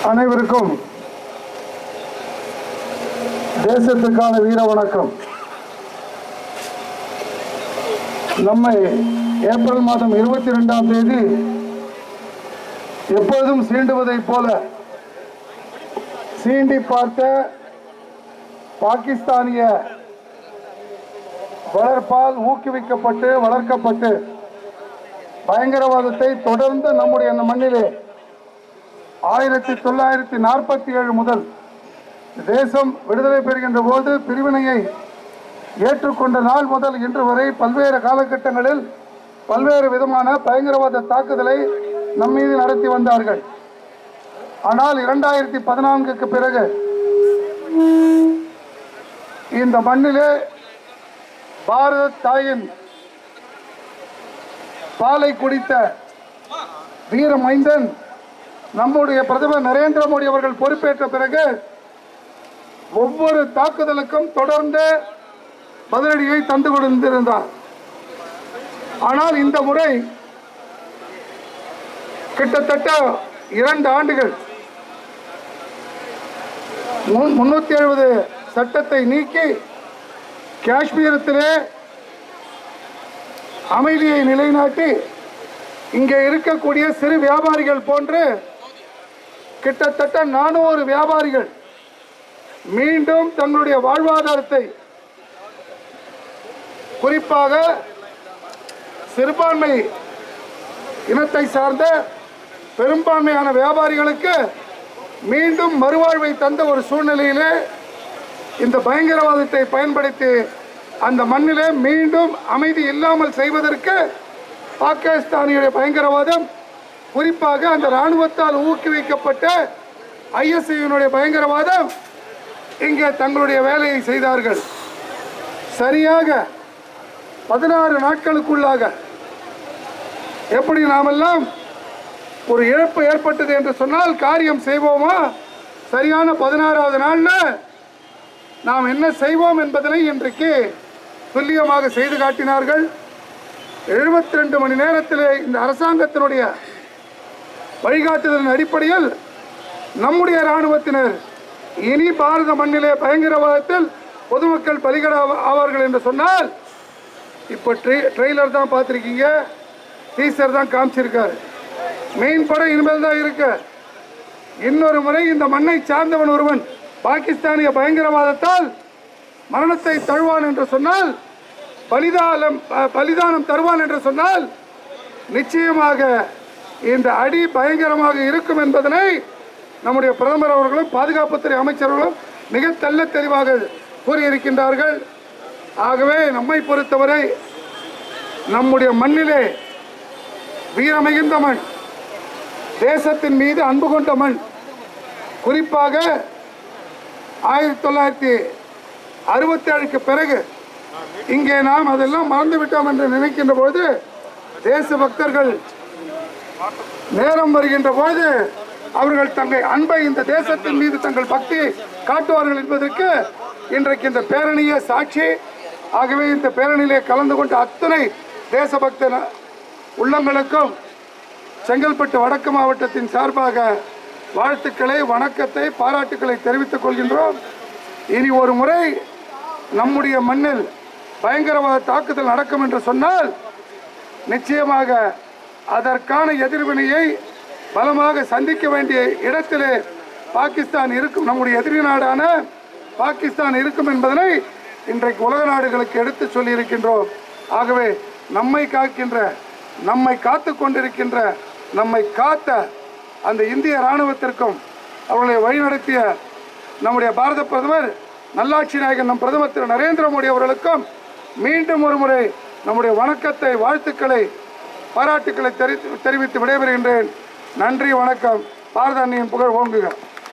அனைவருக்கும் தேசத்துக்கான வீர வணக்கம். நம்மை ஏப்ரல் மாதம் 22ஆம் தேதி எப்பொழுதும் சீண்டுவதைப் போல சீண்டி பார்த்த பாகிஸ்தானிய வளர்ப்பால் ஊக்குவிக்கப்பட்டு வளர்க்கப்பட்டு பயங்கரவாதத்தை தொடர்ந்து நம்முடைய மண்ணிலே 1947 முதல் தேசம் விடுதலை பெறுகின்ற போது பிரிவினையை ஏற்றுக்கொண்ட நாள் முதல் இன்று வரை பல்வேறு காலகட்டங்களில் பல்வேறு விதமான பயங்கரவாத தாக்குதலை நம் மீது நடத்தி வந்தார்கள். ஆனால் 2014க்கு பிறகு இந்த மண்ணிலே பாரத தாயின் பாலை குடித்த வீர மைந்தன் நம்முடைய பிரதமர் நரேந்திர மோடி அவர்கள் பொறுப்பேற்ற பிறகு ஒவ்வொரு தாக்குதலுக்கும் தொடர்ந்து பதிலடியை தந்து கொண்டிருந்தார். ஆனால் இந்த முறை கிட்டத்தட்ட 2 ஆண்டுகள் 370 சட்டத்தை நீக்கி காஷ்மீரத்திலே அமைதியை நிலைநாட்டி இங்கே இருக்கக்கூடிய சிறு வியாபாரிகள் போன்று கிட்டத்தட்ட 400 வியாபாரிகள் மீண்டும் தங்களுடைய வாழ்வாதாரத்தை, குறிப்பாக சிறுபான்மை இனத்தை சார்ந்த பெரும்பான்மையான வியாபாரிகளுக்கு மீண்டும் மறுவாழ்வை தந்த ஒரு சூழ்நிலையிலே இந்த பயங்கரவாதத்தை பயன்படுத்தி அந்த மண்ணிலே மீண்டும் அமைதி இல்லாமல் செய்வதற்கு பாகிஸ்தானியுடைய பயங்கரவாதம், குறிப்பாக அந்த இராணுவத்தால் ஊக்குவிக்கப்பட்ட ISIனுடைய பயங்கரவாதம் இங்கே தங்களுடைய வேலையை செய்தார்கள். சரியாக 16 நாட்களுக்குள்ளாக எப்படி நாமெல்லாம் ஒரு இழப்பு ஏற்பட்டது என்று சொன்னால் காரியம் செய்வோமா, சரியான 16வது நாளில் நாம் என்ன செய்வோம் என்பதனை இன்றைக்கு துல்லியமாக செய்து காட்டினார்கள். 72 மணி நேரத்திலே இந்த அரசாங்கத்தினுடைய வழிகாட்டுதலின் அடிப்படையில் நம்முடைய இராணுவத்தினர் இனி பாரத மண்ணிலே பயங்கரவாதத்தில் பொதுமக்கள் பலிகடா ஆவார்கள் என்று சொன்னால், இப்போ ட்ரெய்லர் தான் பார்த்துருக்கீங்க, டீசர் தான் காமிச்சிருக்காரு, மெயின் படம் இனிமேல் தான் இருக்கு. இன்னொரு முறை இந்த மண்ணை சார்ந்தவன் ஒருவன் பாகிஸ்தானிய பயங்கரவாதத்தால் மரணத்தை தழுவான் என்று சொன்னால், பலிதானம் தருவான் என்று சொன்னால், நிச்சயமாக இந்த அடி பயங்கரமாக இருக்கும் என்பதனை நம்முடைய பிரதமர் அவர்களும் பாதுகாப்புத்துறை அமைச்சர்களும் மிக தெல்ல தெளிவாக கூறியிருக்கின்றார்கள். ஆகவே நம்மை பொறுத்தவரை நம்முடைய மண்ணிலே வீரமிகுந்த மண், தேசத்தின் மீது அன்பு கொண்ட மண், குறிப்பாக 1967க்கு பிறகு இங்கே நாம் அதெல்லாம் மறந்துவிட்டோம் என்று நினைக்கின்ற போது, தேசபக்தர்கள் நேரம் வருகின்ற போது அவர்கள் தங்கள் அன்பை இந்த தேசத்தின் மீது தங்கள் பக்தியை காட்டுவார்கள் என்பதற்கு இன்றைக்கு இந்த பேரணியே சாட்சி. ஆகவே இந்த பேரணியிலே கலந்து கொண்ட அத்தனை தேசபக்த உள்ளங்களுக்கும் செங்கல்பட்டு வடக்கு மாவட்டத்தின் சார்பாக வாழ்த்துக்களை, வணக்கத்தை, பாராட்டுக்களை தெரிவித்துக் கொள்கின்றோம். இனி ஒரு முறை நம்முடைய மண்ணில் பயங்கரவாத தாக்குதல் நடக்கும் என்று சொன்னால் நிச்சயமாக அதற்கான எதிர்வினையை பலமாக சந்திக்க வேண்டிய இடத்திலே பாகிஸ்தான் இருக்கும், நம்முடைய எதிரி நாடான பாகிஸ்தான் இருக்கும் என்பதனை இன்றைக்கு உலக நாடுகளுக்கு எடுத்து சொல்லி இருக்கின்றோம். ஆகவே நம்மை காக்கின்ற, நம்மை காத்து கொண்டிருக்கின்ற, நம்மை காத்த அந்த இந்திய இராணுவத்திற்கும் அவர்களை வழிநடத்திய நம்முடைய பாரத பிரதமர் நல்லாட்சி நாயகன் நம் பிரதமர் திரு நரேந்திர மோடி அவர்களுக்கும் மீண்டும் ஒரு முறை நம்முடைய வணக்கத்தை, வாழ்த்துக்களை, பாராட்டுக்களை தெரிவித்து விடைபெறுகின்றேன். நன்றி, வணக்கம். பாரத அன்னையின் புகழ் ஓங்குக.